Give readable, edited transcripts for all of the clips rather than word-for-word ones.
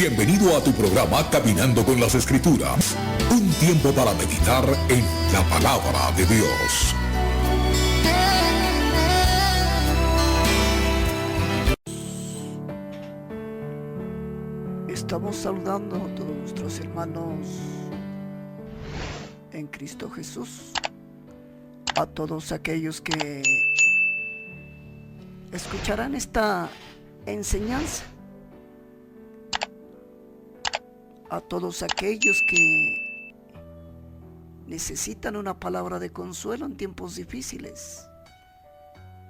Bienvenido a tu programa Caminando con las Escrituras. Un tiempo para meditar en la palabra de Dios. Estamos saludando a todos nuestros hermanos en Cristo Jesús, a todos aquellos que escucharán esta enseñanza, a todos aquellos que necesitan una palabra de consuelo en tiempos difíciles,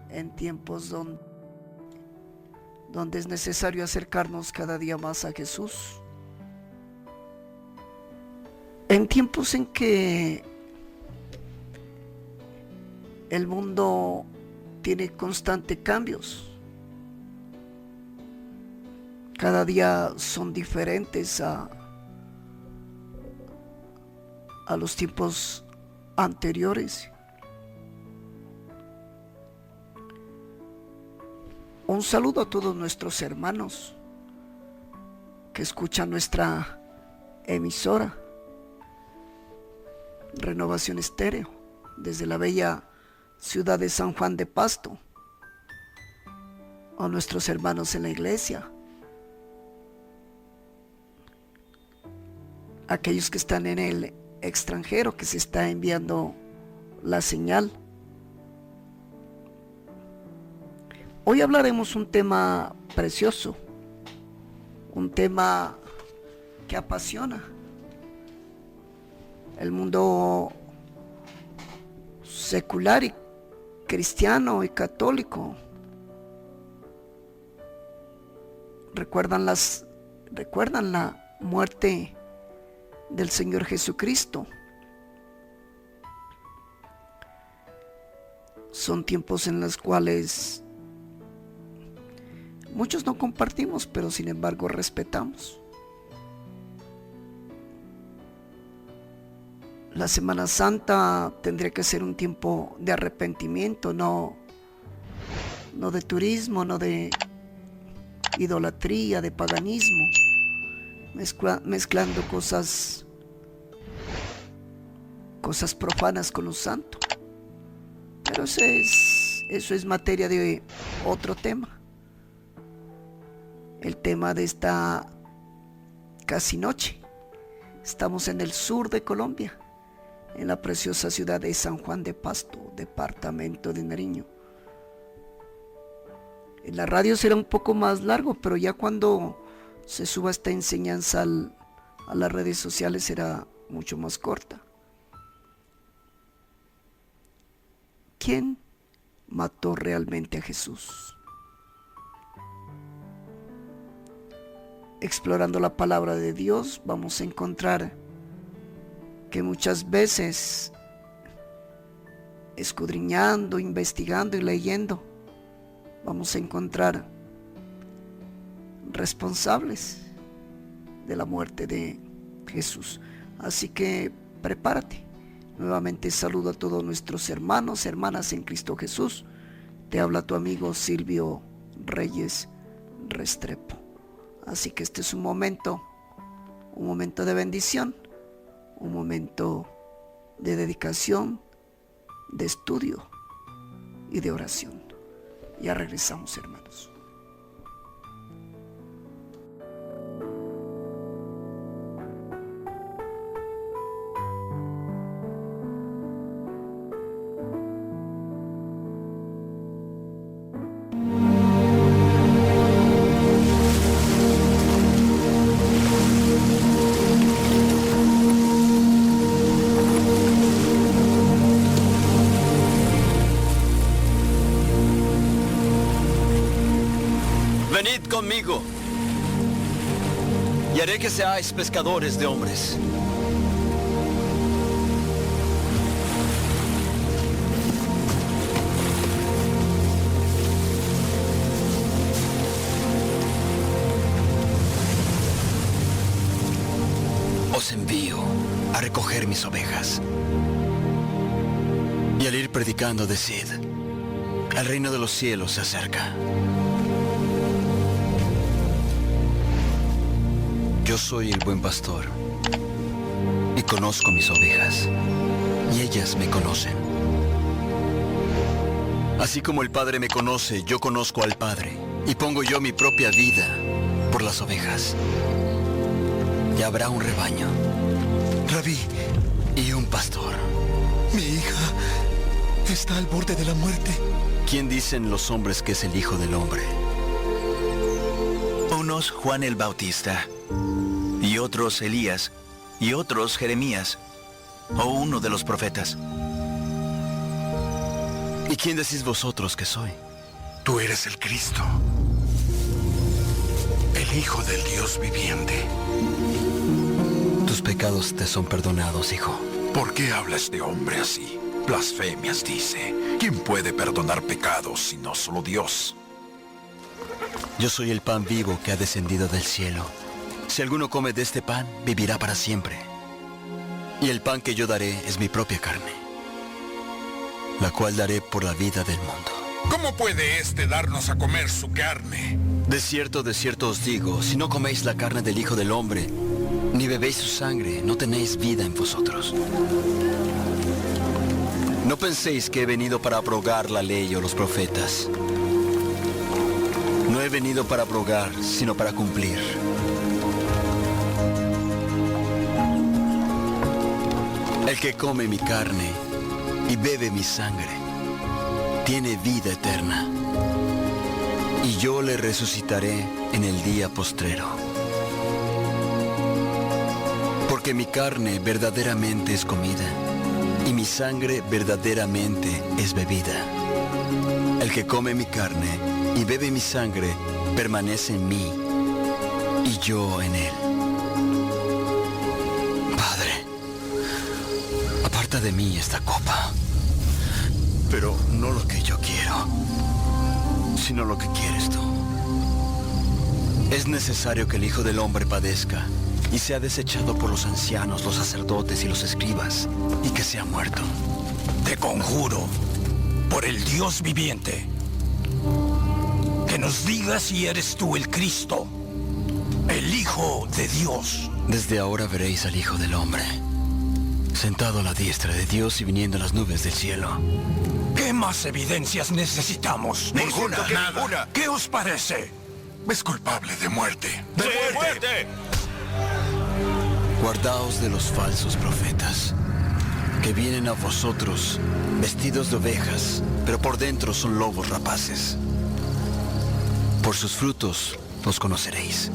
en tiempos donde es necesario acercarnos cada día más a Jesús, en tiempos en que el mundo tiene constantes cambios. Cada día son diferentes a los tiempos anteriores. Un saludo a todos nuestros hermanos que escuchan nuestra emisora Renovación Estéreo desde la bella ciudad de San Juan de Pasto, a nuestros hermanos en la iglesia, aquellos que están en el extranjero, que se está enviando la señal. Hoy hablaremos un tema precioso, un tema que apasiona el mundo secular y cristiano y católico. Recuerdan la muerte del Señor Jesucristo. Son tiempos en los cuales muchos no compartimos, pero sin embargo respetamos. La Semana Santa tendría que ser un tiempo de arrepentimiento, no de turismo, no de idolatría, de paganismo, mezclando cosas profanas con lo santo. Pero eso es materia de otro tema. El tema de esta casi noche. Estamos en el sur de Colombia, en la preciosa ciudad de San Juan de Pasto, departamento de Nariño. En la radio será un poco más largo, pero ya cuando se suba esta enseñanza a las redes sociales será mucho más corta. ¿Quién mató realmente a Jesús? Explorando la palabra de Dios, vamos a encontrar que muchas veces, escudriñando, investigando y leyendo, vamos a encontrar responsables de la muerte de Jesús. Así que prepárate. Nuevamente saludo a todos nuestros hermanos, hermanas en Cristo Jesús. Te habla tu amigo Silvio Reyes Restrepo. Así que este es un momento de bendición, un momento de dedicación, de estudio y de oración. Ya regresamos, hermanos. Venid conmigo, y haré que seáis pescadores de hombres. Os envío a recoger mis ovejas. Y al ir predicando, decid: el reino de los cielos se acerca. Yo soy el buen pastor y conozco mis ovejas, y ellas me conocen. Así como el Padre me conoce, yo conozco al Padre, y pongo yo mi propia vida por las ovejas. Y habrá un rebaño. Rabí, Y un pastor. mi hija está al borde de la muerte. ¿Quién dicen los hombres que es el Hijo del Hombre? Unos Juan el Bautista, y otros Elías, y otros Jeremías, o uno de los profetas. ¿Y quién decís vosotros que soy? Tú eres el Cristo, el Hijo del Dios viviente. Tus pecados te son perdonados, hijo. ¿Por qué habla este hombre así? Blasfemias dice. ¿Quién puede perdonar pecados sino solo Dios? Yo soy el pan vivo que ha descendido del cielo. Si alguno come de este pan, vivirá para siempre. Y el pan que yo daré es mi propia carne, la cual daré por la vida del mundo. ¿Cómo puede éste darnos a comer su carne? De cierto os digo, si no coméis la carne del Hijo del Hombre, ni bebéis su sangre, no tenéis vida en vosotros. No penséis que he venido para abrogar la ley o los profetas. No he venido para abrogar, sino para cumplir. El que come mi carne y bebe mi sangre, tiene vida eterna, y yo le resucitaré en el día postrero. Porque mi carne verdaderamente es comida, y mi sangre verdaderamente es bebida. El que come mi carne y bebe mi sangre permanece en mí, y yo en él. Padre, aparta de mí esta copa, pero no lo que yo quiero, sino lo que quieres tú. Es necesario que el Hijo del Hombre padezca y sea desechado por los ancianos, los sacerdotes y los escribas, y que sea muerto. Te conjuro, por el Dios viviente, que nos digas si eres tú el Cristo, el Hijo de Dios. Desde ahora veréis al Hijo del Hombre, sentado a la diestra de Dios y viniendo en las nubes del cielo. ¿Qué más evidencias necesitamos? Ninguna. ¿Qué os parece? Es culpable de muerte. ¡De muerte! Guardaos de los falsos profetas, que vienen a vosotros vestidos de ovejas, pero por dentro son lobos rapaces. Por sus frutos los conoceréis.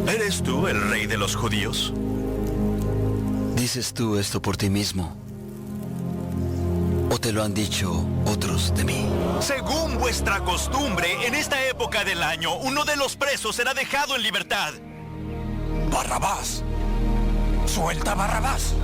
¿Eres tú el rey de los judíos? ¿Dices tú esto por ti mismo? ¿O te lo han dicho otros de mí? Según vuestra costumbre, en esta época del año, uno de los presos será dejado en libertad. Barrabás. Suelta a Barrabás.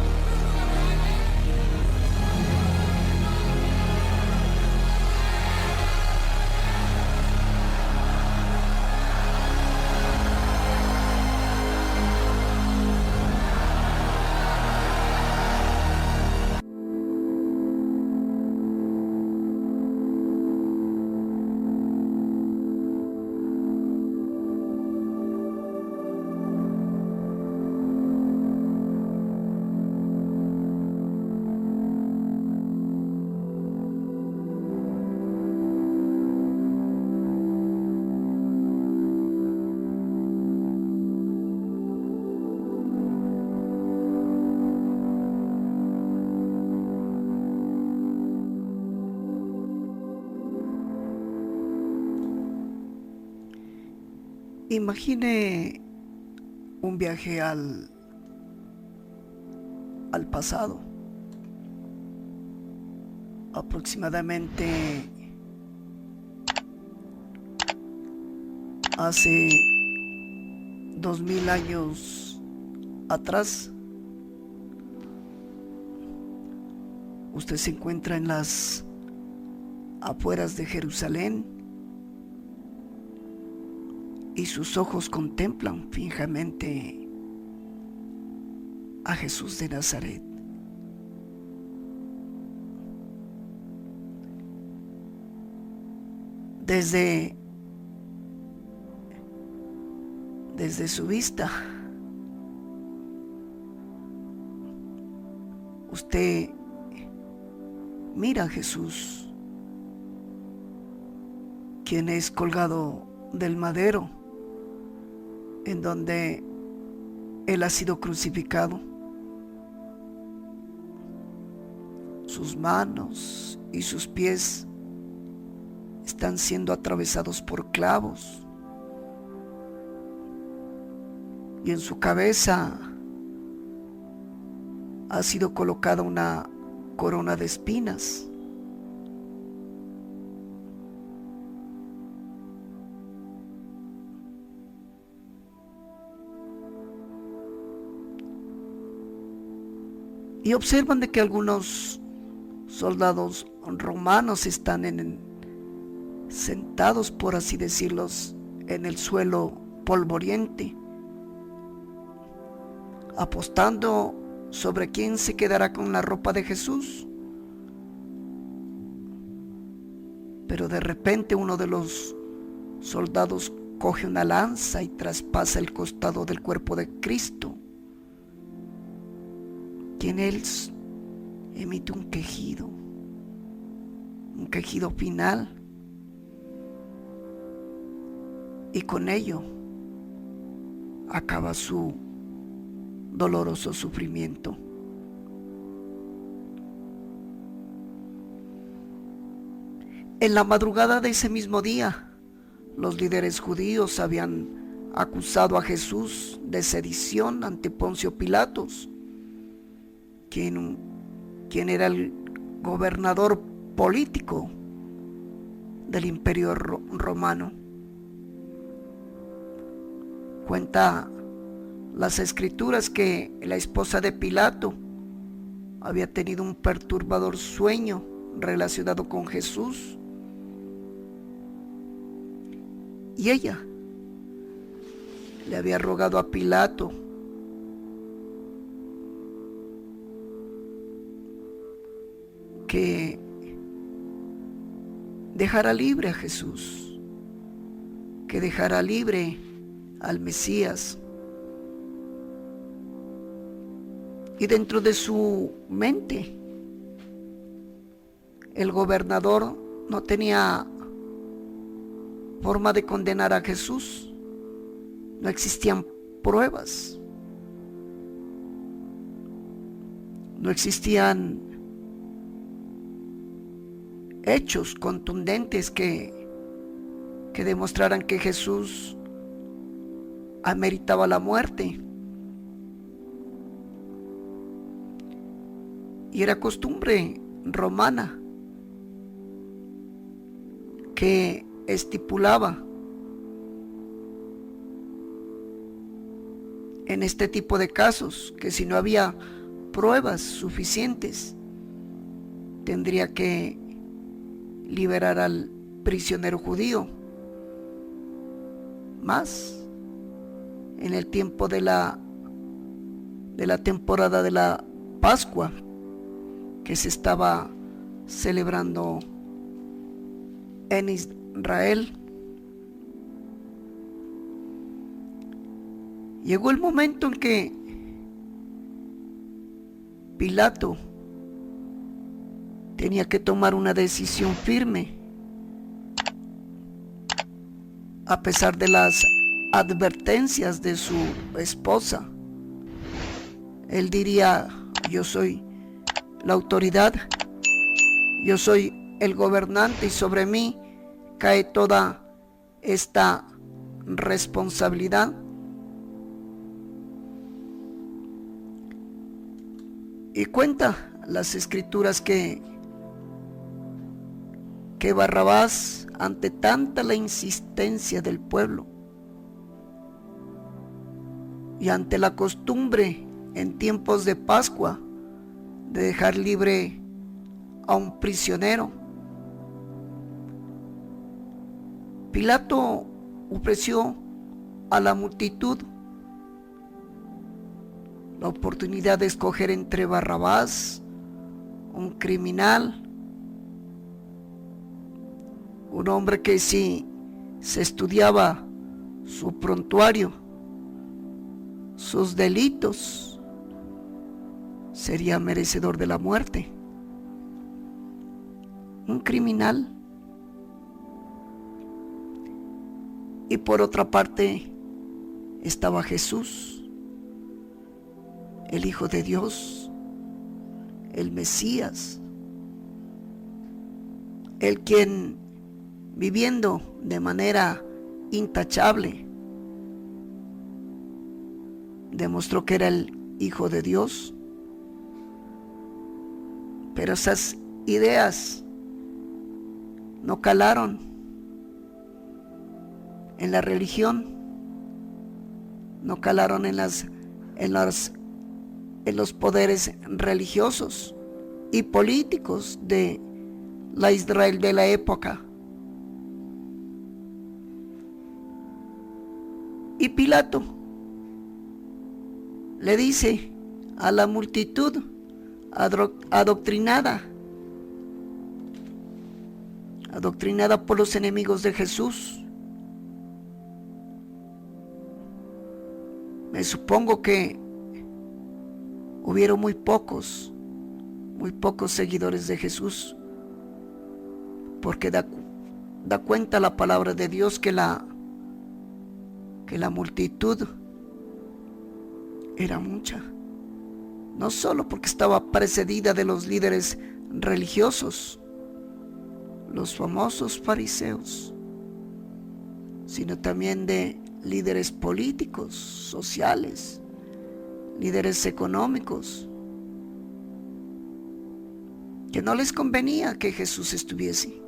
Imagine un viaje al pasado, aproximadamente hace 2000 años atrás. Usted se encuentra en las afueras de Jerusalén y sus ojos contemplan fijamente a Jesús de Nazaret. Desde desde su vista, usted mira a Jesús, quien es colgado del madero, en donde Él ha sido crucificado. Sus manos y sus pies están siendo atravesados por clavos, y en su cabeza ha sido colocada una corona de espinas. Y observan de que algunos soldados romanos están sentados, por así decirlo, en el suelo polvoriente, apostando sobre quién se quedará con la ropa de Jesús. Pero de repente uno de los soldados coge una lanza y traspasa el costado del cuerpo de Cristo, quien él emite un quejido final, y con ello acaba su doloroso sufrimiento. En la madrugada de ese mismo día, los líderes judíos habían acusado a Jesús de sedición ante Poncio Pilatos, quien era el gobernador político del Imperio Romano. Cuenta las escrituras que la esposa de Pilato había tenido un perturbador sueño relacionado con Jesús, y ella le había rogado a Pilato que dejara libre a Jesús, que dejara libre al Mesías. Y dentro de su mente, el gobernador no tenía forma de condenar a Jesús. No existían pruebas, no existían hechos contundentes que demostraran que Jesús ameritaba la muerte. Y era costumbre romana que estipulaba en este tipo de casos que si no había pruebas suficientes, tendría que liberar al prisionero judío. Más en el tiempo de la temporada de la Pascua, que se estaba celebrando en Israel. Llegó el momento en que Pilato tenía que tomar una decisión firme, a pesar de las advertencias de su esposa. Él diría: yo soy la autoridad, yo soy el gobernante y sobre mí cae toda esta responsabilidad. Y cuenta las escrituras que Barrabás, ante tanta la insistencia del pueblo y ante la costumbre en tiempos de Pascua de dejar libre a un prisionero, Pilato ofreció a la multitud la oportunidad de escoger entre Barrabás, un criminal, un hombre que si se estudiaba su prontuario sus delitos, sería merecedor de la muerte. Un criminal. Y por otra parte estaba Jesús, el Hijo de Dios, el Mesías, el quien, viviendo de manera intachable, demostró que era el Hijo de Dios. Pero esas ideas no calaron en la religión, no calaron en los poderes religiosos y políticos de la Israel de la época. Y Pilato le dice a la multitud adoctrinada por los enemigos de Jesús: me supongo que hubieron muy pocos seguidores de Jesús, porque da cuenta la palabra de Dios que la multitud era mucha, no solo porque estaba precedida de los líderes religiosos, los famosos fariseos, sino también de líderes políticos, sociales, líderes económicos, que no les convenía que Jesús estuviese,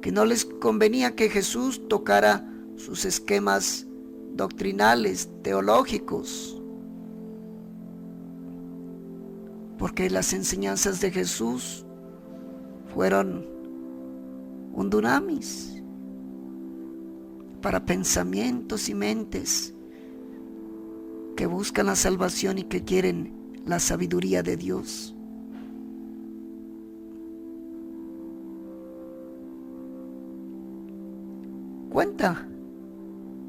que no les convenía que Jesús tocara sus esquemas doctrinales, teológicos, porque las enseñanzas de Jesús fueron un dunamis para pensamientos y mentes que buscan la salvación y que quieren la sabiduría de Dios. Cuenta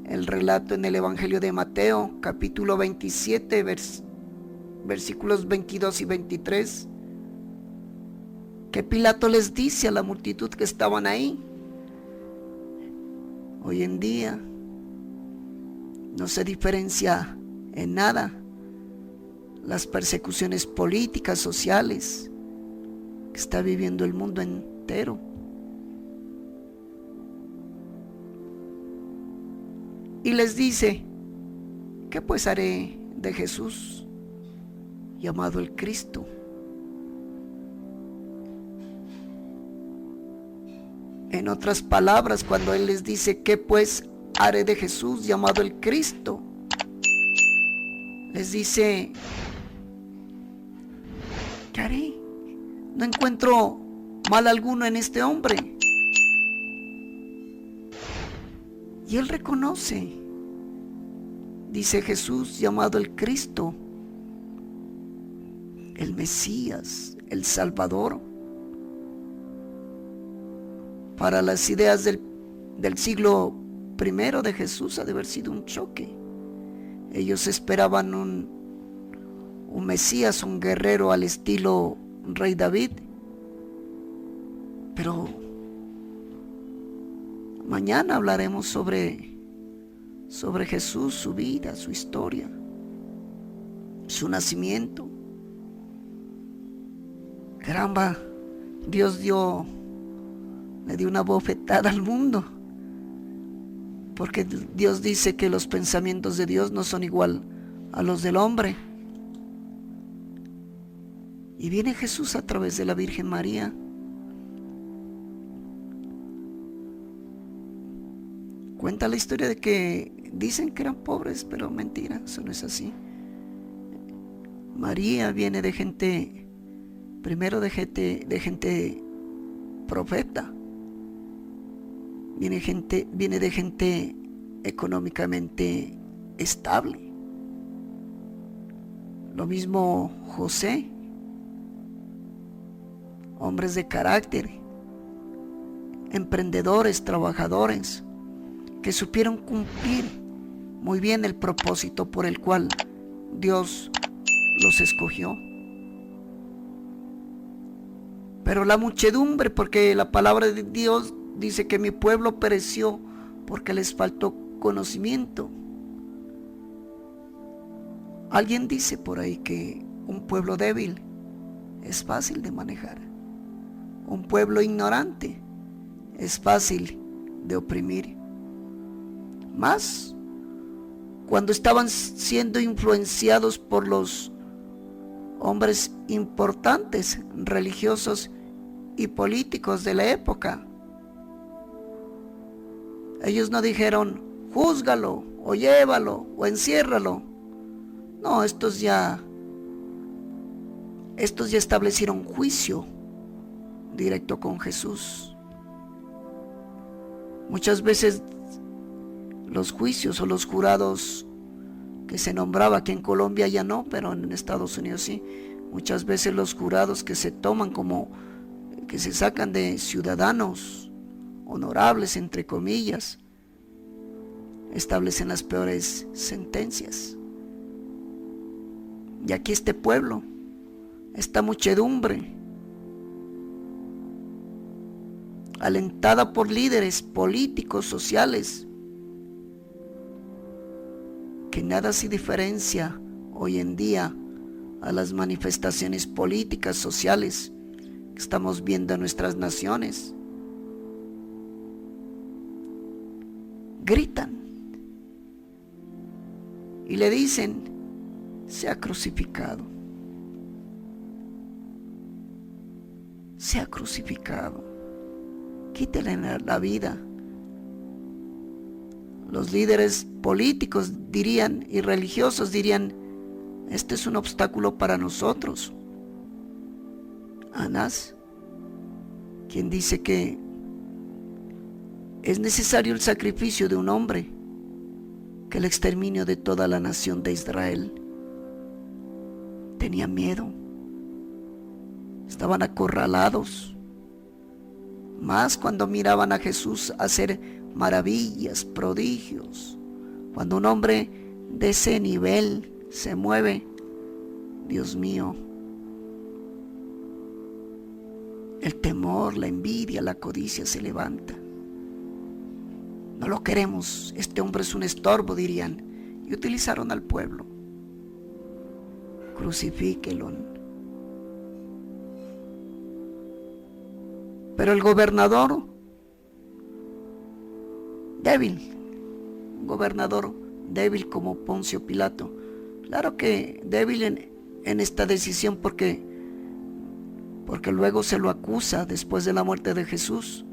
el relato en el Evangelio de Mateo, capítulo 27, versículos 22 y 23, que Pilato les dice a la multitud que estaban ahí: hoy en día no se diferencia en nada las persecuciones políticas, sociales que está viviendo el mundo entero. Y les dice: ¿qué pues haré de Jesús, llamado el Cristo? En otras palabras, cuando Él les dice: ¿qué pues haré de Jesús, llamado el Cristo?, les dice: ¿qué haré? No encuentro mal alguno en este hombre. Y Él reconoce, dice: Jesús, llamado el Cristo, el Mesías, el Salvador. Para las ideas del siglo I de Jesús ha de haber sido un choque. Ellos esperaban un Mesías, un guerrero al estilo Rey David. Pero mañana hablaremos sobre Jesús, su vida, su historia, su nacimiento. Caramba, Dios le dio una bofetada al mundo, porque Dios dice que los pensamientos de Dios no son igual a los del hombre. Y viene Jesús a través de la Virgen María. Cuenta la historia de que dicen que eran pobres, pero mentira, eso no es así. María viene de gente, primero de gente profeta. Viene de gente económicamente estable. Lo mismo José, hombres de carácter, emprendedores, trabajadores, que supieron cumplir muy bien el propósito por el cual Dios los escogió. Pero la muchedumbre, porque la palabra de Dios dice que mi pueblo pereció porque les faltó conocimiento. Alguien dice por ahí que un pueblo débil es fácil de manejar. Un pueblo ignorante es fácil de oprimir. Más cuando estaban siendo influenciados por los hombres importantes, religiosos y políticos de la época. Ellos no dijeron, júzgalo, o llévalo, o enciérralo. No, estos ya establecieron juicio directo con Jesús. Muchas veces los juicios o los jurados que se nombraba, que en Colombia ya no, pero en Estados Unidos sí, muchas veces los jurados que se toman como que se sacan de ciudadanos honorables, entre comillas, establecen las peores sentencias. Y aquí este pueblo, esta muchedumbre, alentada por líderes políticos, sociales, que nada se diferencia hoy en día a las manifestaciones políticas, sociales que estamos viendo en nuestras naciones. Gritan y le dicen, sea crucificado, sea crucificado, quítele la vida. Los líderes políticos dirían y religiosos dirían, este es un obstáculo para nosotros. Anás, quien dice que es necesario el sacrificio de un hombre que el exterminio de toda la nación de Israel. Tenía miedo, estaban acorralados, más cuando miraban a Jesús hacer maravillas, prodigios. Cuando un hombre de ese nivel se mueve, Dios mío, el temor, la envidia, la codicia se levanta. No lo queremos, este hombre es un estorbo, dirían, y utilizaron al pueblo. Crucifíquelo. Pero el gobernador, débil, un gobernador débil como Poncio Pilato, claro que débil en esta decisión porque luego se lo acusa después de la muerte de Jesús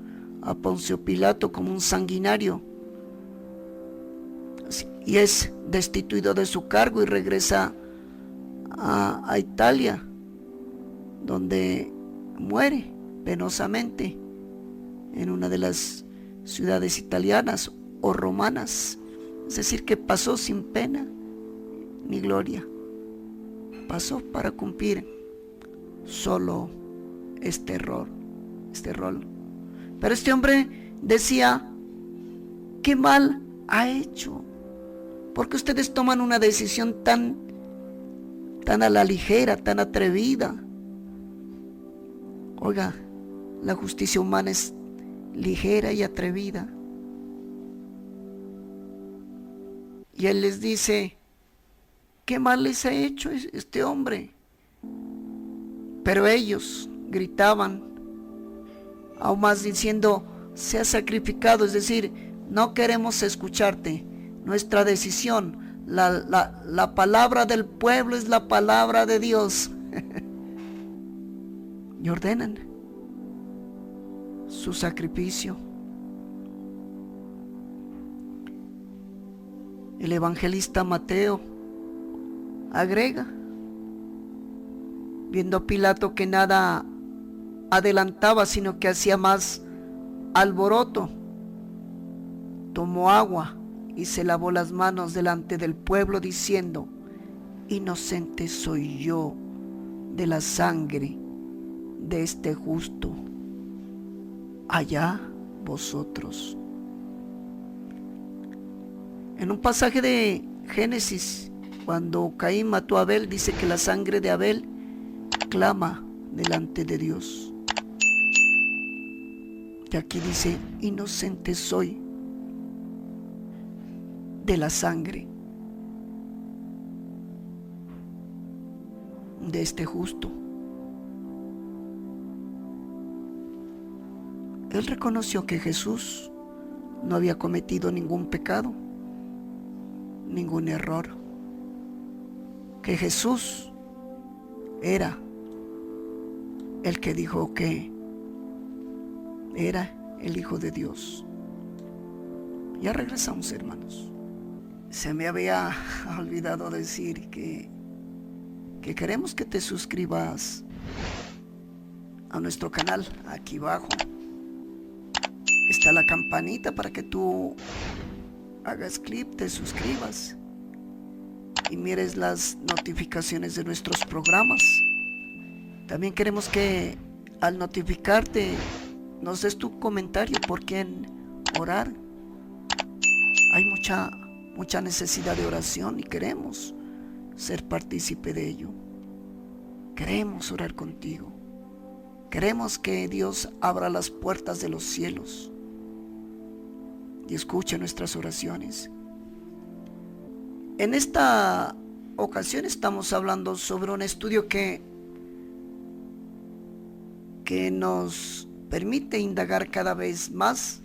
a Poncio Pilato como un sanguinario, y es destituido de su cargo y regresa a Italia, donde muere penosamente en una de las ciudades italianas o romanas. Es decir, que pasó sin pena ni gloria, pasó para cumplir solo este rol. Pero este hombre decía, ¿qué mal ha hecho? ¿Por qué ustedes toman una decisión tan a la ligera, tan atrevida? Oiga, la justicia humana es ligera y atrevida. Y él les dice, ¿qué mal les ha hecho este hombre? Pero ellos gritaban, aún más diciendo, sea sacrificado, es decir, no queremos escucharte, nuestra decisión, la palabra del pueblo es la palabra de Dios. Y ordenan su sacrificio. El evangelista Mateo agrega, viendo a Pilato que nada adelantaba, sino que hacía más alboroto, tomó agua y se lavó las manos delante del pueblo diciendo, inocente soy yo de la sangre de este justo, allá vosotros. En un pasaje de Génesis, cuando Caín mató a Abel, dice que la sangre de Abel clama delante de Dios. Y aquí dice, inocente soy de la sangre de este justo. Él reconoció que Jesús no había cometido ningún pecado, ningún error, que Jesús era el que dijo que era el Hijo de Dios. Ya regresamos, hermanos. Se me había olvidado decir que queremos que te suscribas a nuestro canal. Aquí abajo está la campanita para que tú hagas clic, te suscribas y mires las notificaciones de nuestros programas. También queremos que al notificarte nos des tu comentario por quién orar. Hay mucha necesidad de oración y queremos ser partícipe de ello. Queremos orar contigo. Queremos que Dios abra las puertas de los cielos y escuche nuestras oraciones. En esta ocasión estamos hablando sobre un estudio que nos permite indagar cada vez más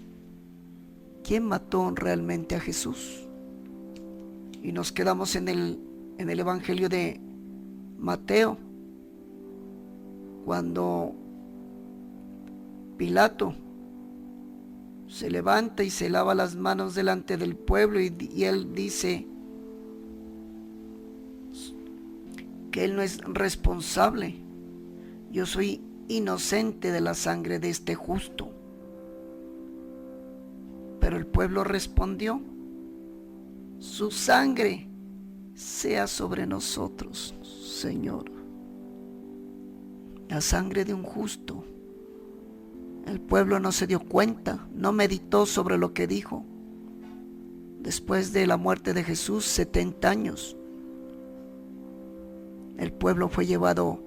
quién mató realmente a Jesús. Y nos quedamos en el Evangelio de Mateo, cuando Pilato se levanta y se lava las manos delante del pueblo y él dice que él no es responsable. Yo soy inocente de la sangre de este justo. Pero el pueblo respondió, su sangre sea sobre nosotros, Señor. La sangre de un justo. El pueblo no se dio cuenta, no meditó sobre lo que dijo. Después de la muerte de Jesús, 70 años, el pueblo fue llevado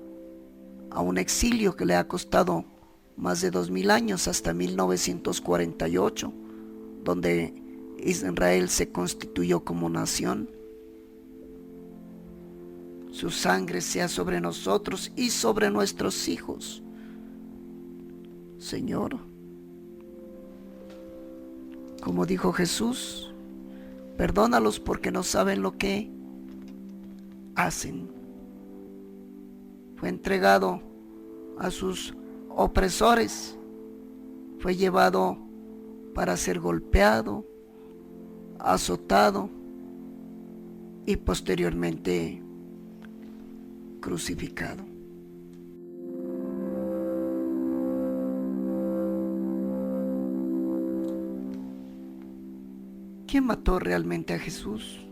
a un exilio que le ha costado más de 2000 años, hasta 1948, donde Israel se constituyó como nación. Su sangre sea sobre nosotros y sobre nuestros hijos, Señor. Como dijo Jesús, perdónalos porque no saben lo que hacen. Fue entregado a sus opresores, fue llevado para ser golpeado, azotado y posteriormente crucificado. ¿Quién mató realmente a Jesús?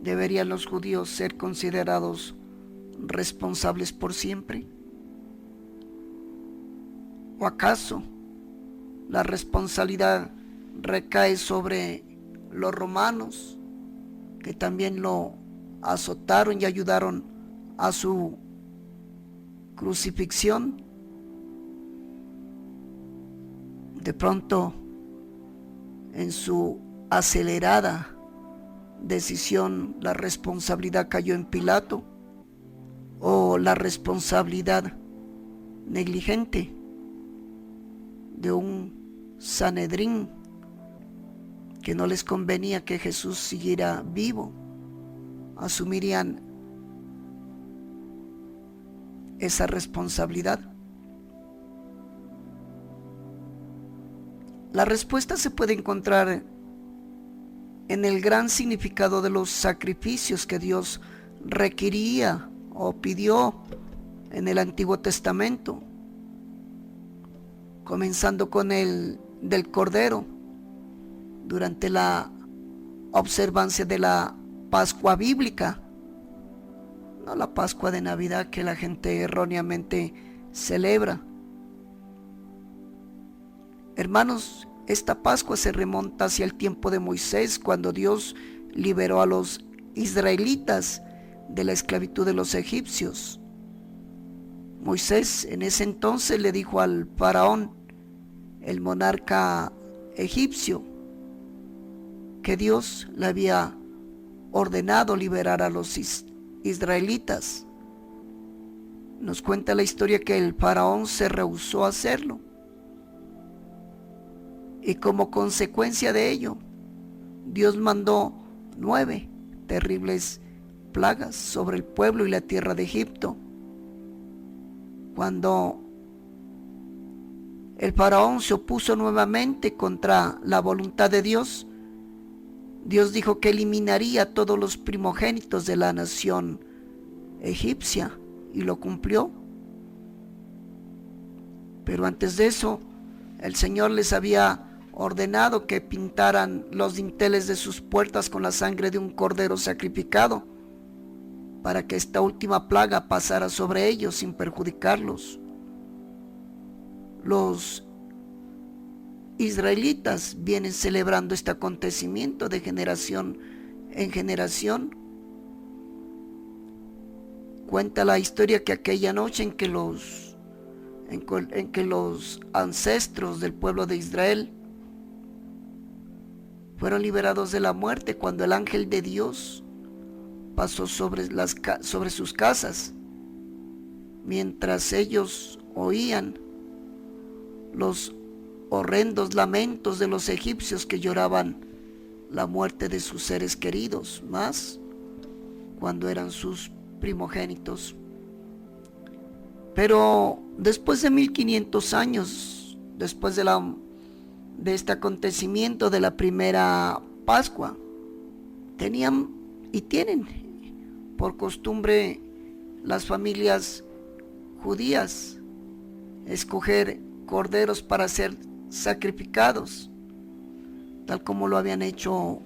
¿Deberían los judíos ser considerados responsables por siempre? ¿O acaso la responsabilidad recae sobre los romanos, que también lo azotaron y ayudaron a su crucifixión? De pronto, en su acelerada decisión, la responsabilidad cayó en Pilato, o la responsabilidad negligente de un Sanedrín que no les convenía que Jesús siguiera vivo. Asumirían esa responsabilidad. La respuesta se puede encontrar en el gran significado de los sacrificios que Dios requería o pidió en el Antiguo Testamento, comenzando con el del Cordero durante la observancia de la Pascua bíblica, no la Pascua de Navidad que la gente erróneamente celebra. Hermanos, esta Pascua se remonta hacia el tiempo de Moisés, cuando Dios liberó a los israelitas de la esclavitud de los egipcios. Moisés en ese entonces le dijo al faraón, el monarca egipcio, que Dios le había ordenado liberar a los israelitas. Nos cuenta la historia que el faraón se rehusó a hacerlo. Y como consecuencia de ello, Dios mandó 9 terribles plagas sobre el pueblo y la tierra de Egipto. Cuando el faraón se opuso nuevamente contra la voluntad de Dios, Dios dijo que eliminaría a todos los primogénitos de la nación egipcia, y lo cumplió. Pero antes de eso, el Señor les había ordenado que pintaran los dinteles de sus puertas con la sangre de un cordero sacrificado, para que esta última plaga pasara sobre ellos sin perjudicarlos. Los israelitas vienen celebrando este acontecimiento de generación en generación. Cuenta la historia que aquella noche en que los ancestros del pueblo de Israel fueron liberados de la muerte, cuando el ángel de Dios pasó sobre sus casas, mientras ellos oían los horrendos lamentos de los egipcios que lloraban la muerte de sus seres queridos, más cuando eran sus primogénitos. Pero después de 1500 años, después de este acontecimiento de la primera Pascua, tenían y tienen por costumbre las familias judías escoger corderos para ser sacrificados, tal como lo habían hecho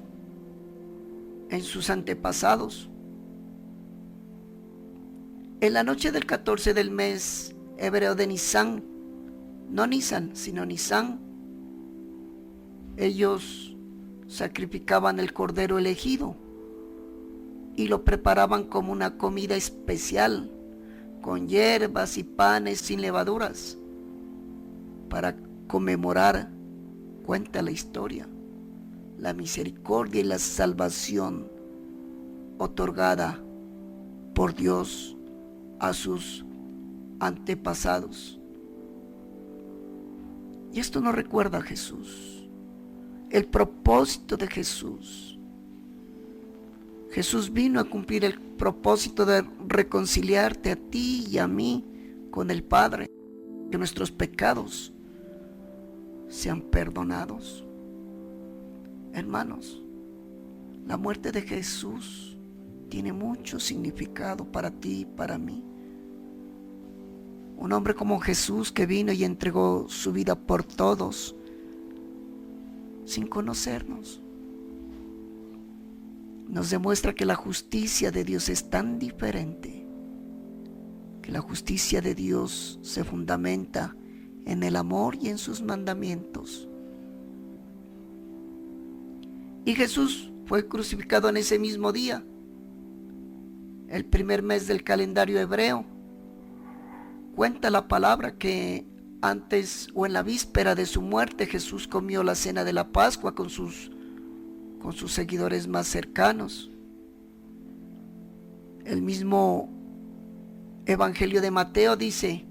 en sus antepasados. En la noche del 14 del mes hebreo de Nisán, no Nisan, sino Nisán, ellos sacrificaban el cordero elegido y lo preparaban como una comida especial, con hierbas y panes sin levaduras, para conmemorar, cuenta la historia, la misericordia y la salvación otorgada por Dios a sus antepasados. Y esto nos recuerda a Jesús, el propósito de Jesús. Jesús vino a cumplir el propósito de reconciliarte a ti y a mí con el Padre, que nuestros pecados sean perdonados. Hermanos, la muerte de Jesús tiene mucho significado para ti y para mí. Un hombre como Jesús, que vino y entregó su vida por todos sin conocernos, nos demuestra que la justicia de Dios es tan diferente, que la justicia de Dios se fundamenta en el amor y en sus mandamientos. Y Jesús fue crucificado en ese mismo día, el primer mes del calendario hebreo. Cuenta la palabra que antes o en la víspera de su muerte, Jesús comió la cena de la Pascua con sus seguidores más cercanos. El mismo Evangelio de Mateo dice: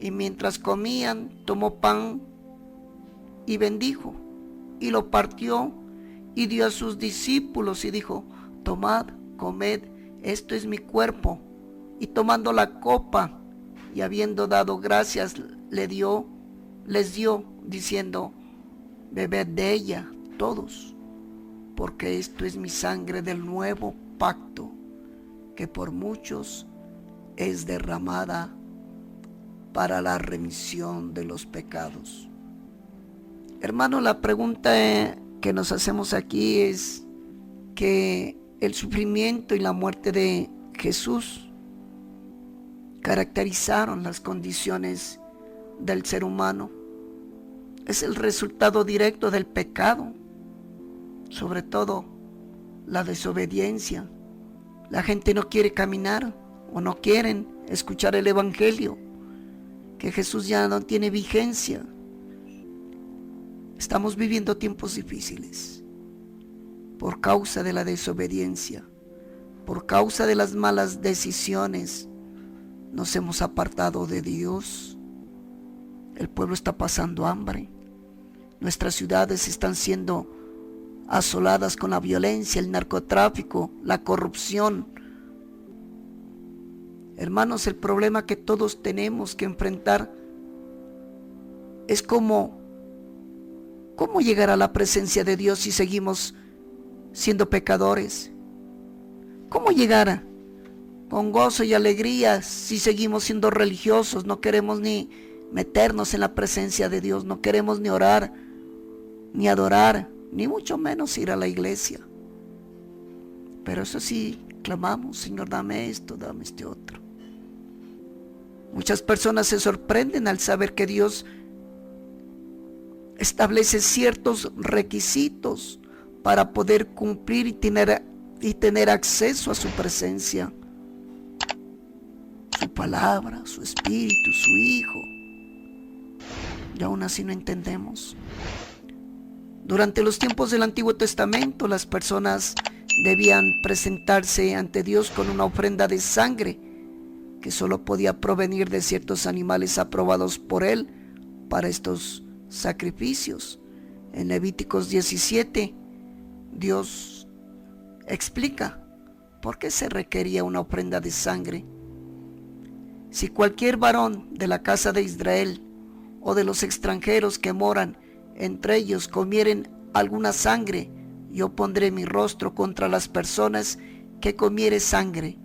y mientras comían, tomó pan y bendijo, y lo partió y dio a sus discípulos y dijo: tomad, comed, esto es mi cuerpo. Y tomando la copa y habiendo dado gracias, les dio, diciendo: bebed de ella todos, porque esto es mi sangre del nuevo pacto, que por muchos es derramada para la remisión de los pecados. Hermano, la pregunta que nos hacemos aquí es que el sufrimiento y la muerte de Jesús caracterizaron las condiciones del ser humano. es el resultado directo del pecado, sobre todo la desobediencia. La gente no quiere caminar o no quieren escuchar el evangelio, que Jesús ya no tiene vigencia. Estamos viviendo tiempos difíciles por causa de la desobediencia, por causa de las malas decisiones. Nos hemos apartado de Dios. El pueblo está pasando hambre. Nuestras ciudades están siendo asoladas con la violencia, el narcotráfico, la corrupción. Hermanos, el problema que todos tenemos que enfrentar es cómo llegar a la presencia de Dios si seguimos siendo pecadores. ¿Cómo llegar con gozo y alegría si seguimos siendo religiosos? No queremos ni meternos en la presencia de Dios, no queremos ni orar, ni adorar, ni mucho menos ir a la iglesia. Pero eso sí, clamamos: Señor, dame esto, dame este otro. Muchas personas se sorprenden al saber que Dios establece ciertos requisitos para poder cumplir y tener acceso a su presencia. Su palabra, su espíritu, su Hijo. Y aún así no entendemos. Durante los tiempos del Antiguo Testamento, las personas debían presentarse ante Dios con una ofrenda de sangre que solo podía provenir de ciertos animales aprobados por Él para estos sacrificios. En Levíticos 17, Dios explica por qué se requería una ofrenda de sangre. Si cualquier varón de la casa de Israel o de los extranjeros que moran entre ellos comieren alguna sangre, yo pondré mi rostro contra las personas que comiere sangre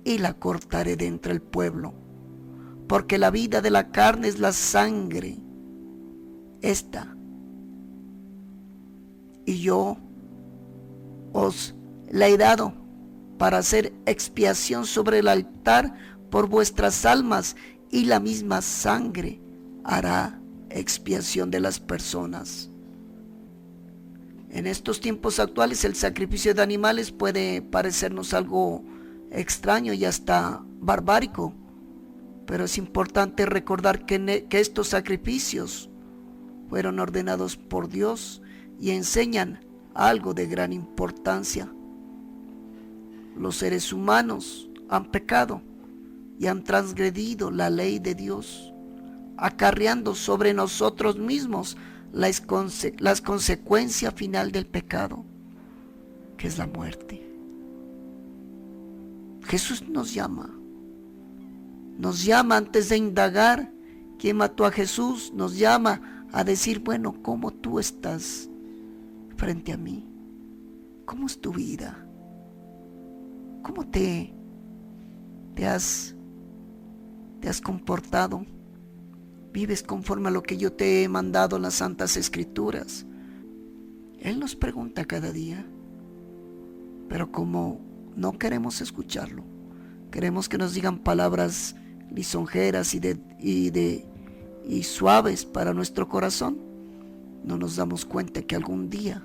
y la cortaré de entre el pueblo, porque la vida de la carne es la sangre. Esta, y yo os la he dado para hacer expiación sobre el altar por vuestras almas, y la misma sangre hará expiación de las personas. En estos tiempos actuales el sacrificio de animales puede parecernos algo extraño y hasta barbárico, pero es importante recordar que estos sacrificios fueron ordenados por Dios y enseñan algo de gran importancia. Los seres humanos han pecado y han transgredido la ley de Dios, acarreando sobre nosotros mismos las consecuencias final del pecado, que es la muerte. Jesús nos llama antes de indagar quién mató a Jesús, nos llama a decir: bueno, ¿cómo tú estás frente a mí? ¿Cómo es tu vida? ¿Cómo te has comportado? ¿Vives conforme a lo que yo te he mandado en las Santas Escrituras? Él nos pregunta cada día, pero como no queremos escucharlo, queremos que nos digan palabras lisonjeras y suaves para nuestro corazón, no nos damos cuenta que algún día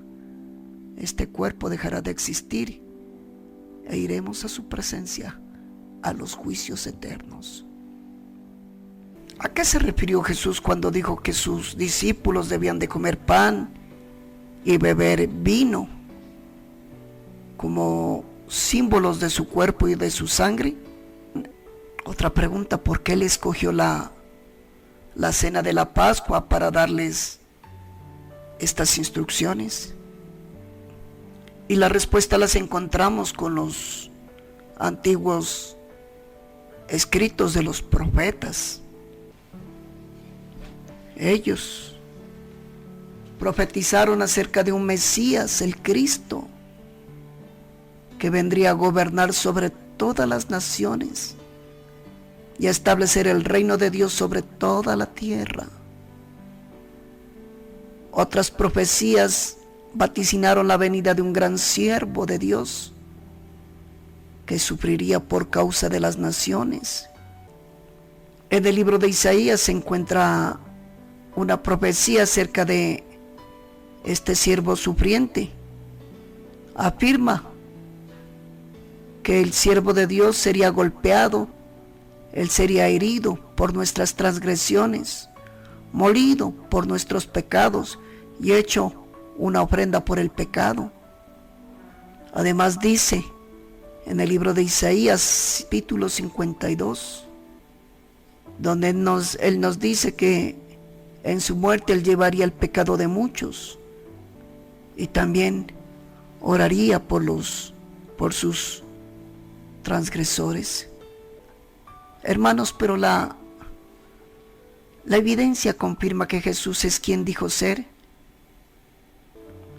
este cuerpo dejará de existir e iremos a su presencia, a los juicios eternos. ¿A qué se refirió Jesús cuando dijo que sus discípulos debían de comer pan y beber vino como símbolos de su cuerpo y de su sangre? Otra pregunta: ¿por qué Él escogió la cena de la Pascua para darles estas instrucciones? Y la respuesta las encontramos con los antiguos escritos de los profetas. Ellos profetizaron acerca de un Mesías, el Cristo, que vendría a gobernar sobre todas las naciones y a establecer el reino de Dios sobre toda la tierra. Otras profecías vaticinaron la venida de un gran siervo de Dios que sufriría por causa de las naciones. En el libro de Isaías se encuentra una profecía acerca de este siervo sufriente. Afirma que el siervo de Dios sería golpeado, él sería herido por nuestras transgresiones, molido por nuestros pecados y hecho una ofrenda por el pecado. Además dice en el libro de Isaías, capítulo 52, donde él nos dice que en su muerte él llevaría el pecado de muchos y también oraría por sus transgresores. Hermanos, pero la evidencia confirma que Jesús es quien dijo ser.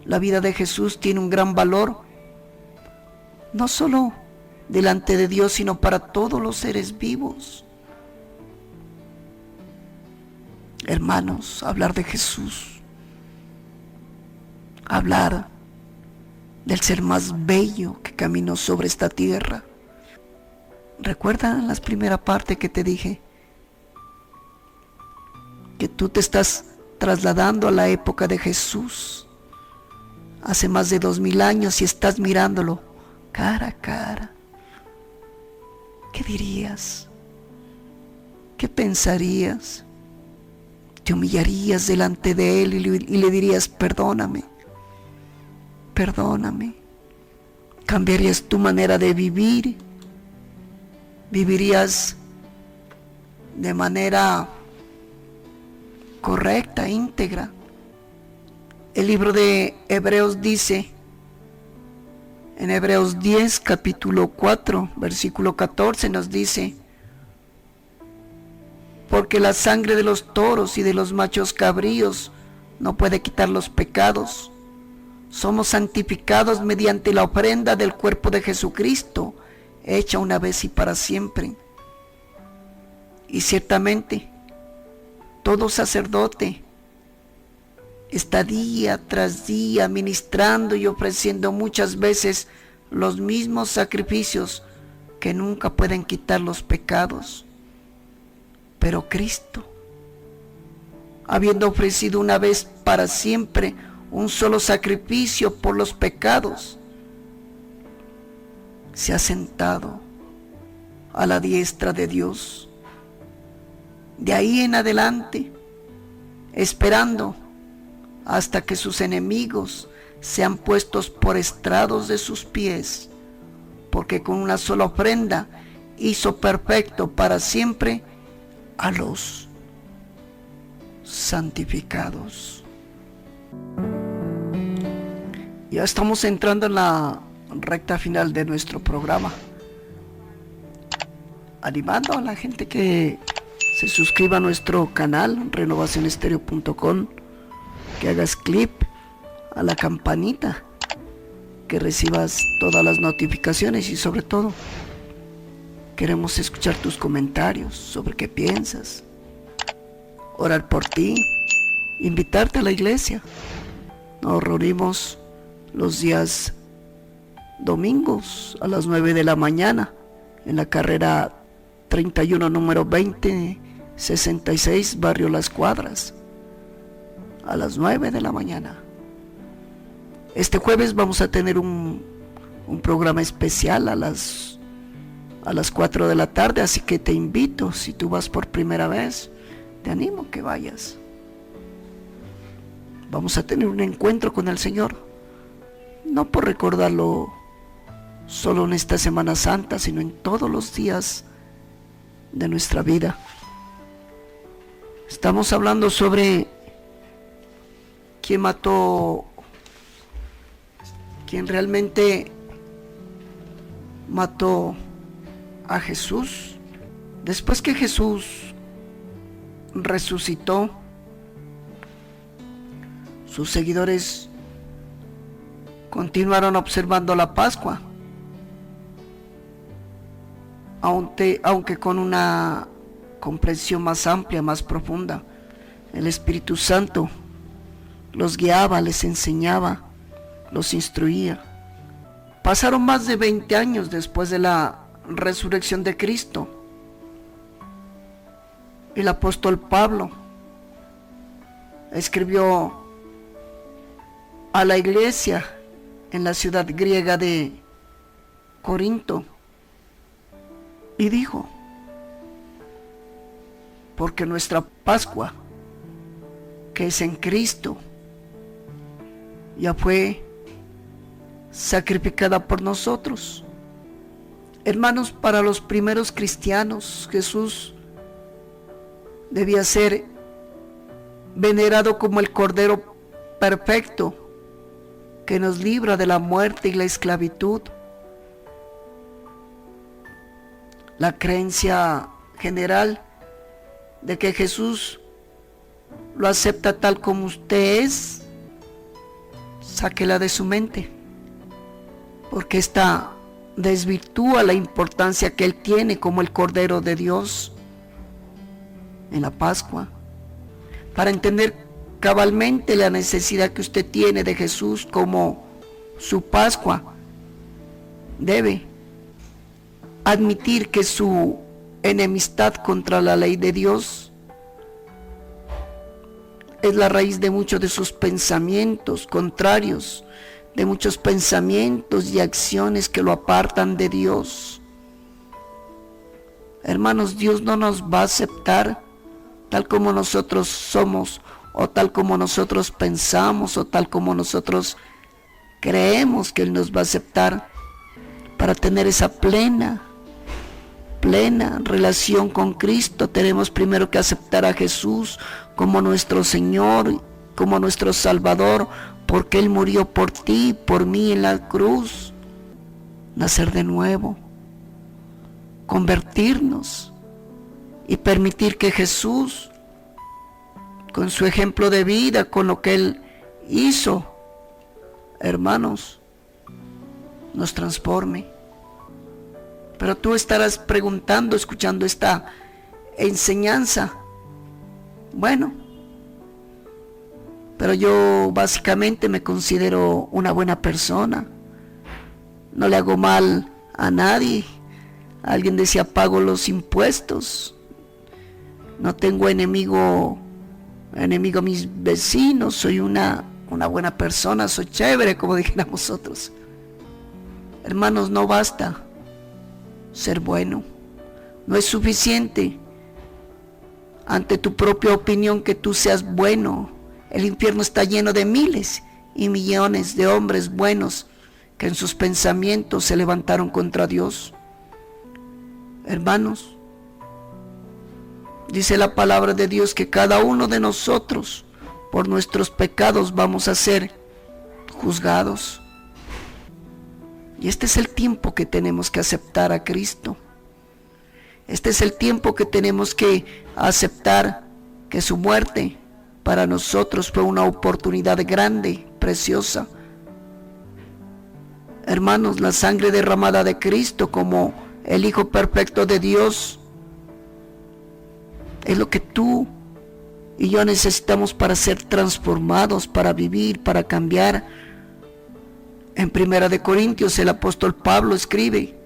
La vida de Jesús tiene un gran valor, no solo delante de Dios, sino para todos los seres vivos. Hermanos, hablar de Jesús, hablar del ser más bello que caminó sobre esta tierra. ¿Recuerdan la primera parte que te dije? Que tú te estás trasladando a la época de Jesús, hace más de 2000 años, y estás mirándolo cara a cara. ¿Qué dirías? ¿Qué pensarías? Te humillarías delante de él y le dirías: perdóname, perdóname. Cambiarías tu manera de vivir, vivirías de manera correcta, íntegra. El libro de Hebreos dice, en Hebreos 10, capítulo 4, versículo 14, nos dice: porque la sangre de los toros y de los machos cabríos no puede quitar los pecados. Somos santificados mediante la ofrenda del cuerpo de Jesucristo, hecha una vez y para siempre. Y ciertamente, todo sacerdote está día tras día ministrando y ofreciendo muchas veces los mismos sacrificios que nunca pueden quitar los pecados. Pero Cristo, habiendo ofrecido una vez para siempre un solo sacrificio por los pecados, se ha sentado a la diestra de Dios. De ahí en adelante, esperando hasta que sus enemigos sean puestos por estrados de sus pies, porque con una sola ofrenda hizo perfecto para siempre a los santificados. Ya estamos entrando en la recta final de nuestro programa, animando a la gente que se suscriba a nuestro canal renovacionestereo.com, que hagas clic a la campanita, que recibas todas las notificaciones y sobre todo queremos escuchar tus comentarios sobre qué piensas, orar por ti, invitarte a la iglesia. Nos reunimos los días domingos a las 9 de la mañana en la carrera 31, número 2066, barrio Las Cuadras, a las 9 de la mañana. Este jueves vamos a tener un programa especial a las 4 de la tarde, así que te invito, si tú vas por primera vez, te animo que vayas. Vamos a tener un encuentro con el Señor, no por recordarlo solo en esta Semana Santa, sino en todos los días de nuestra vida. Estamos hablando sobre quién realmente mató a Jesús. Después que Jesús resucitó, sus seguidores continuaron observando la Pascua, aunque con una comprensión más amplia, más profunda. El Espíritu Santo los guiaba, les enseñaba, los instruía. Pasaron más de 20 años después de la resurrección de Cristo. El apóstol Pablo escribió a la iglesia en la ciudad griega de Corinto y dijo: porque nuestra Pascua, que es en Cristo, ya fue sacrificada por nosotros. Hermanos, para los primeros cristianos, Jesús debía ser venerado como el Cordero perfecto que nos libra de la muerte y la esclavitud. La creencia general de que Jesús lo acepta tal como usted es, sáquela de su mente, porque esta desvirtúa la importancia que Él tiene como el Cordero de Dios en la Pascua. Para entender cabalmente la necesidad que usted tiene de Jesús como su Pascua, debe admitir que su enemistad contra la ley de Dios es la raíz de muchos de sus pensamientos contrarios, de muchos pensamientos y acciones que lo apartan de Dios. Hermanos, Dios no nos va a aceptar tal como nosotros somos, o tal como nosotros pensamos, o tal como nosotros creemos que Él nos va a aceptar. Para tener esa plena relación con Cristo, tenemos primero que aceptar a Jesús como nuestro Señor, como nuestro Salvador, porque Él murió por ti, por mí en la cruz. Nacer de nuevo, convertirnos y permitir que Jesús, con su ejemplo de vida, con lo que Él hizo, hermanos, nos transforme. Pero tú estarás preguntando, escuchando esta enseñanza: bueno, pero yo básicamente me considero una buena persona, no le hago mal a nadie. Alguien decía: pago los impuestos, no tengo enemigo a mis vecinos, soy una buena persona, soy chévere, como dijéramos nosotros. Hermanos, no basta ser bueno, no es suficiente ante tu propia opinión que tú seas bueno. El infierno está lleno de miles y millones de hombres buenos que en sus pensamientos se levantaron contra Dios. Hermanos, dice la palabra de Dios que cada uno de nosotros por nuestros pecados vamos a ser juzgados. Y este es el tiempo que tenemos que aceptar a Cristo. Este es el tiempo que tenemos que aceptar que su muerte para nosotros fue una oportunidad grande, preciosa. Hermanos, la sangre derramada de Cristo como el Hijo perfecto de Dios es lo que tú y yo necesitamos para ser transformados, para vivir, para cambiar. En 1 Corintios el apóstol Pablo escribe: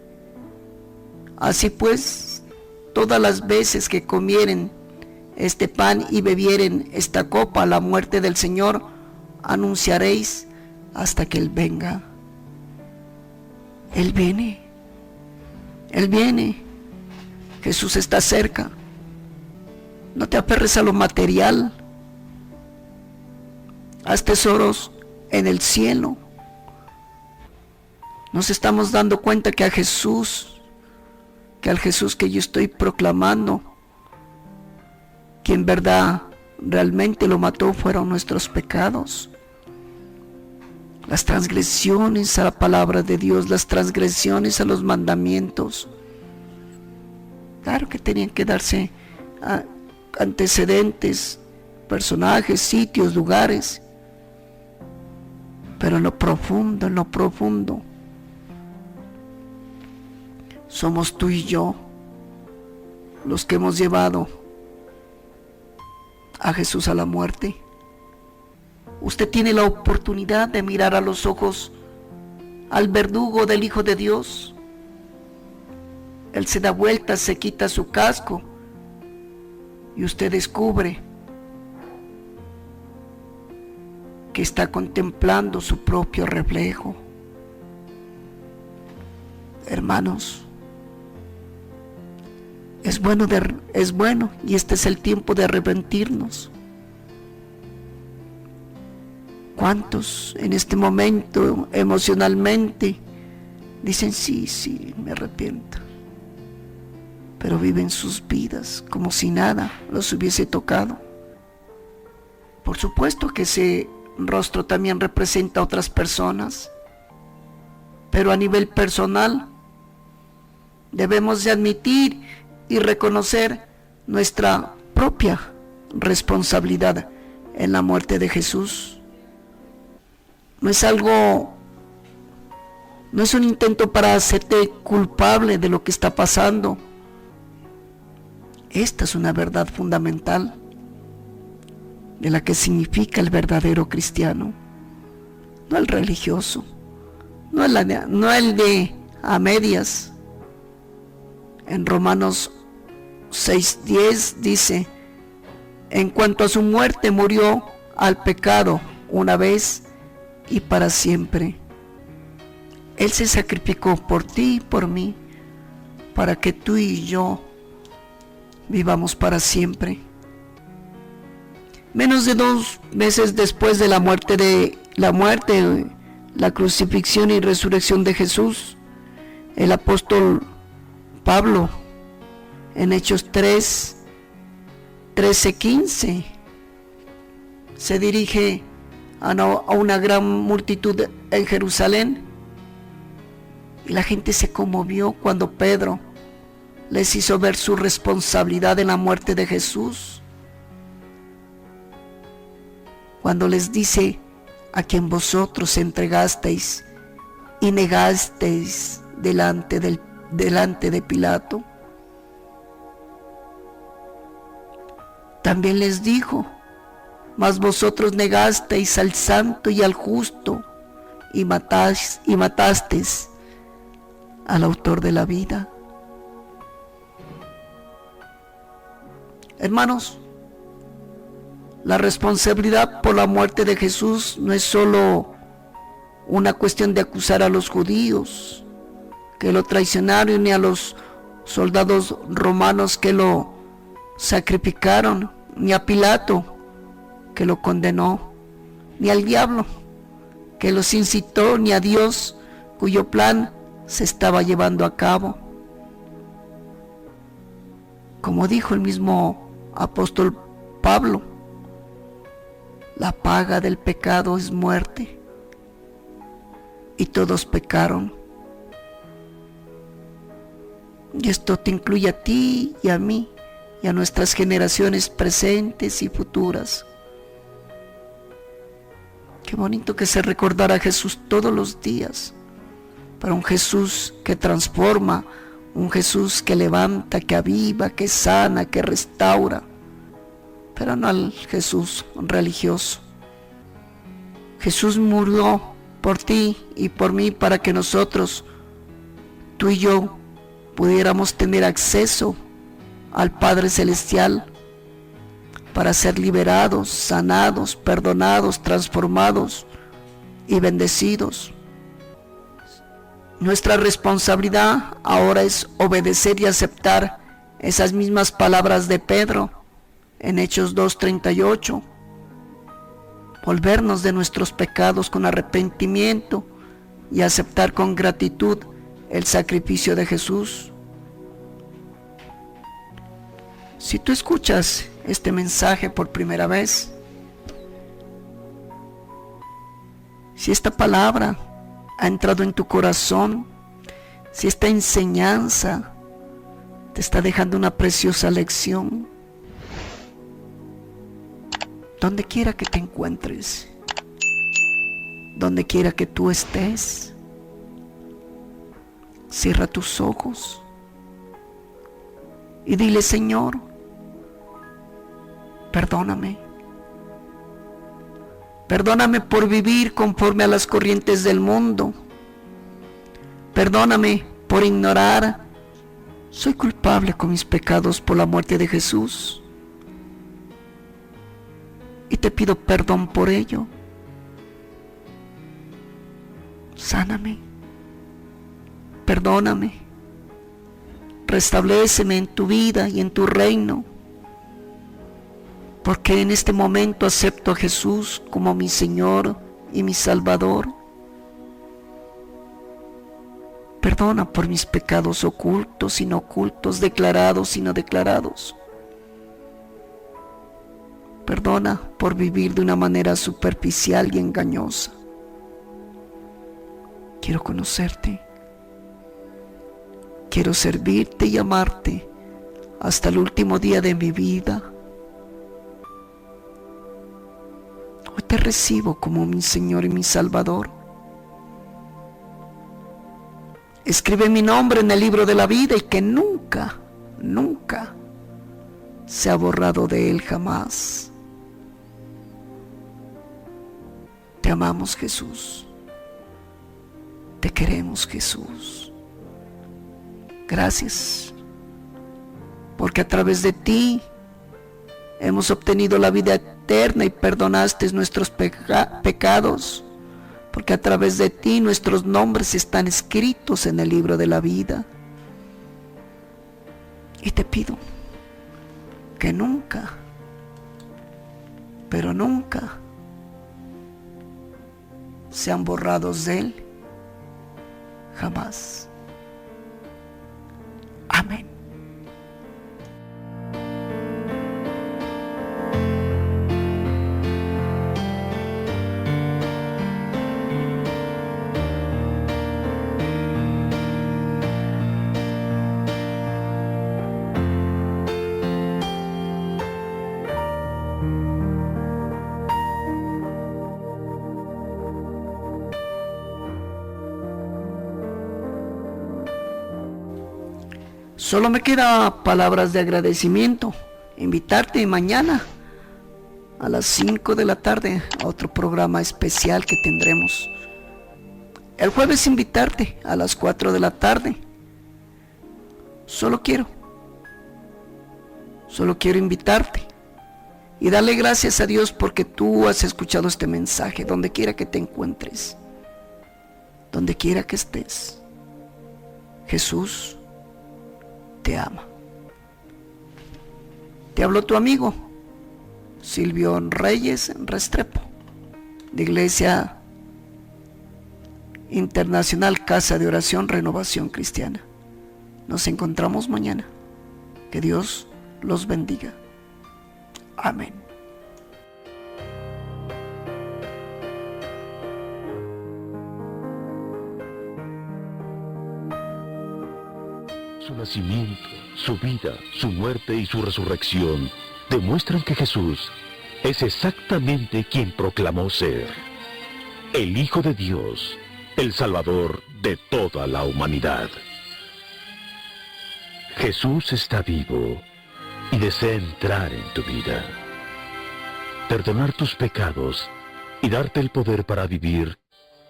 así pues, todas las veces que comieren este pan y bebieren esta copa, la muerte del Señor anunciaréis hasta que Él venga. Él viene. Él viene. Jesús está cerca. No te aferres a lo material. Haz tesoros en el cielo. Nos estamos dando cuenta que al Jesús que yo estoy proclamando, que en verdad realmente lo mató, fueron nuestros pecados, las transgresiones a la palabra de Dios, las transgresiones a los mandamientos. Claro que tenían que darse antecedentes, personajes, sitios, lugares, pero en lo profundo, somos tú y yo los que hemos llevado a Jesús a la muerte. Usted tiene la oportunidad de mirar a los ojos al verdugo del Hijo de Dios. Él se da vuelta, se quita su casco y usted descubre que está contemplando su propio reflejo. Hermanos, es bueno y este es el tiempo de arrepentirnos. ¿Cuántos en este momento emocionalmente dicen sí, me arrepiento? Pero viven sus vidas como si nada los hubiese tocado. Por supuesto que ese rostro también representa a otras personas, pero a nivel personal debemos de admitir y reconocer nuestra propia responsabilidad en la muerte de Jesús. No es un intento para hacerte culpable de lo que está pasando. Esta es una verdad fundamental de la que significa el verdadero cristiano, no el religioso, no el de a medias. En Romanos 6:10 dice: en cuanto a su muerte murió al pecado una vez y para siempre. Él se sacrificó por ti y por mí, para que tú y yo vivamos para siempre. Menos de 2 meses después de la crucifixión y resurrección de Jesús, el apóstol Pablo, en Hechos 13:15, se dirige a una gran multitud en Jerusalén, y la gente se conmovió cuando Pedro les hizo ver su responsabilidad en la muerte de Jesús, cuando les dice: a quien vosotros entregasteis y negasteis delante de Pilato. También les dijo: mas vosotros negasteis al santo y al justo y matasteis al autor de la vida. Hermanos, la responsabilidad por la muerte de Jesús no es solo una cuestión de acusar a los judíos que lo traicionaron, ni a los soldados romanos que lo sacrificaron, ni a Pilato que lo condenó, ni al diablo que los incitó, ni a Dios cuyo plan se estaba llevando a cabo. Como dijo el mismo apóstol Pablo: la paga del pecado es muerte, y todos pecaron. Y esto te incluye a ti y a mí y a nuestras generaciones presentes y futuras. Qué bonito que se recordara a Jesús todos los días, para un Jesús que transforma, un Jesús que levanta, que aviva, que sana, que restaura, pero no al Jesús religioso. Jesús murió por ti y por mí para que nosotros, tú y yo, pudiéramos tener acceso al Padre Celestial, para ser liberados, sanados, perdonados, transformados y bendecidos. Nuestra responsabilidad ahora es obedecer y aceptar esas mismas palabras de Pedro en Hechos 2:38. Volvernos de nuestros pecados con arrepentimiento y aceptar con gratitud el sacrificio de Jesús. Si tú escuchas este mensaje por primera vez, si esta palabra ha entrado en tu corazón, si esta enseñanza te está dejando una preciosa lección, donde quiera que te encuentres, donde quiera que tú estés, cierra tus ojos y dile: Señor, perdóname. Perdóname por vivir conforme a las corrientes del mundo. Perdóname por ignorar. Soy culpable con mis pecados por la muerte de Jesús. Y te pido perdón por ello. Sáname, perdóname, restabléceme en tu vida y en tu reino, porque en este momento acepto a Jesús como mi Señor y mi Salvador. Perdona por mis pecados ocultos y no ocultos, declarados y no declarados. Perdona por vivir de una manera superficial y engañosa. Quiero conocerte. Quiero servirte y amarte hasta el último día de mi vida. Hoy te recibo como mi Señor y mi Salvador. Escribe mi nombre en el libro de la vida y que nunca, nunca se ha borrado de él jamás. Te amamos, Jesús. Te queremos, Jesús. Gracias, porque a través de ti hemos obtenido la vida eterna y perdonaste nuestros pecados, porque a través de ti nuestros nombres están escritos en el libro de la vida. Y te pido que nunca, pero nunca, sean borrados de él, jamás. Amén. Solo me queda palabras de agradecimiento, invitarte mañana a las 5 de la tarde a otro programa especial que tendremos. El jueves invitarte a las 4 de la tarde. Solo quiero invitarte y darle gracias a Dios porque tú has escuchado este mensaje, donde quiera que te encuentres, donde quiera que estés. Jesús te ama. Te habló tu amigo Silvio Reyes Restrepo, de Iglesia Internacional Casa de Oración Renovación Cristiana. Nos encontramos mañana. Que Dios los bendiga. Amén. Su nacimiento, su vida, su muerte y su resurrección demuestran que Jesús es exactamente quien proclamó ser: el Hijo de Dios, el Salvador de toda la humanidad. Jesús está vivo y desea entrar en tu vida, perdonar tus pecados y darte el poder para vivir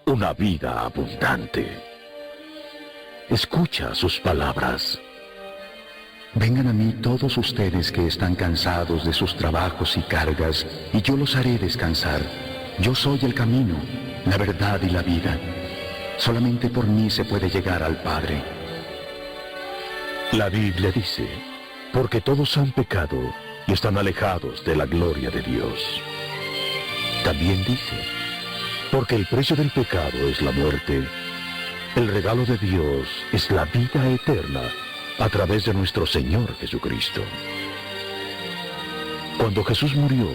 una vida abundante. Escucha sus palabras. Vengan a mí todos ustedes que están cansados de sus trabajos y cargas, y yo los haré descansar. Yo soy el camino, la verdad y la vida. Solamente por mí se puede llegar al Padre. La Biblia dice: porque todos han pecado y están alejados de la gloria de Dios. También dice: porque el precio del pecado es la muerte. El regalo de Dios es la vida eterna a través de nuestro Señor Jesucristo. Cuando Jesús murió,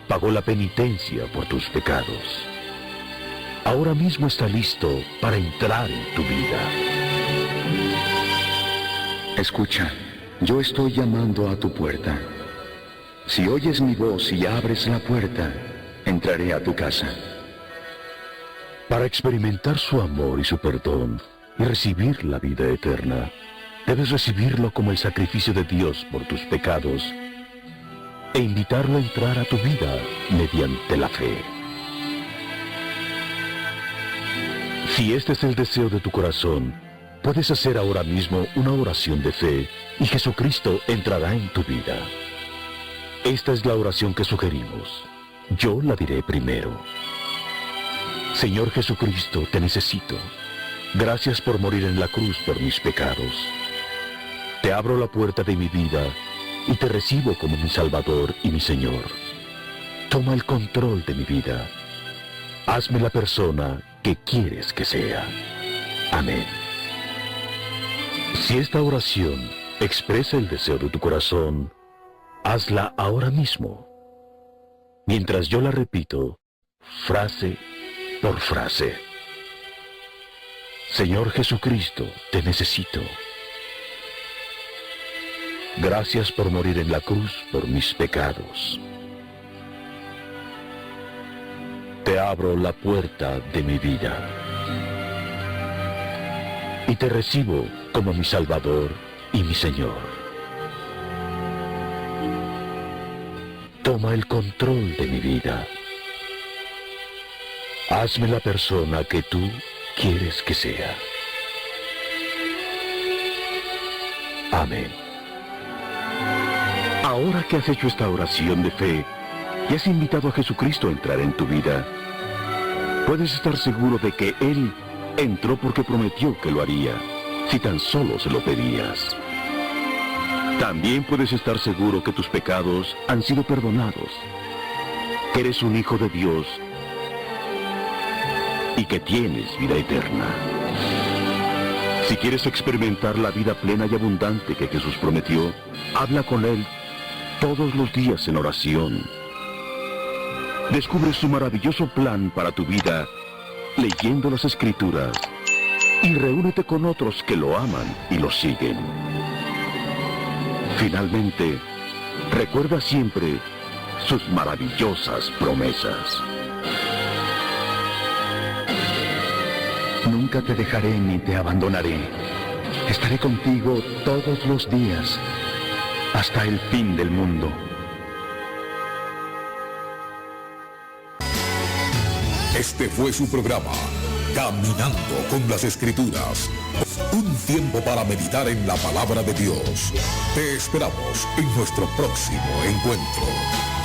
pagó la penitencia por tus pecados. Ahora mismo está listo para entrar en tu vida. Escucha, yo estoy llamando a tu puerta. Si oyes mi voz y abres la puerta, entraré a tu casa. Para experimentar su amor y su perdón y recibir la vida eterna, debes recibirlo como el sacrificio de Dios por tus pecados e invitarlo a entrar a tu vida mediante la fe. Si este es el deseo de tu corazón, puedes hacer ahora mismo una oración de fe y Jesucristo entrará en tu vida. Esta es la oración que sugerimos. Yo la diré primero. Señor Jesucristo, te necesito. Gracias por morir en la cruz por mis pecados. Te abro la puerta de mi vida y te recibo como mi Salvador y mi Señor. Toma el control de mi vida. Hazme la persona que quieres que sea. Amén. Si esta oración expresa el deseo de tu corazón, hazla ahora mismo, mientras yo la repito, frase por frase. Señor Jesucristo, te necesito. Gracias por morir en la cruz por mis pecados. Te abro la puerta de mi vida y te recibo como mi Salvador y mi Señor. Toma el control de mi vida. Hazme la persona que tú quieres que sea. Amén. Ahora que has hecho esta oración de fe y has invitado a Jesucristo a entrar en tu vida, puedes estar seguro de que Él entró porque prometió que lo haría, si tan solo se lo pedías. También puedes estar seguro que tus pecados han sido perdonados, que eres un hijo de Dios y que tienes vida eterna. Si quieres experimentar la vida plena y abundante que Jesús prometió, habla con Él todos los días en oración. Descubre su maravilloso plan para tu vida leyendo las Escrituras y reúnete con otros que lo aman y lo siguen. Finalmente, recuerda siempre sus maravillosas promesas. Nunca te dejaré ni te abandonaré. Estaré contigo todos los días, hasta el fin del mundo. Este fue su programa, Caminando con las Escrituras. Un tiempo para meditar en la palabra de Dios. Te esperamos en nuestro próximo encuentro.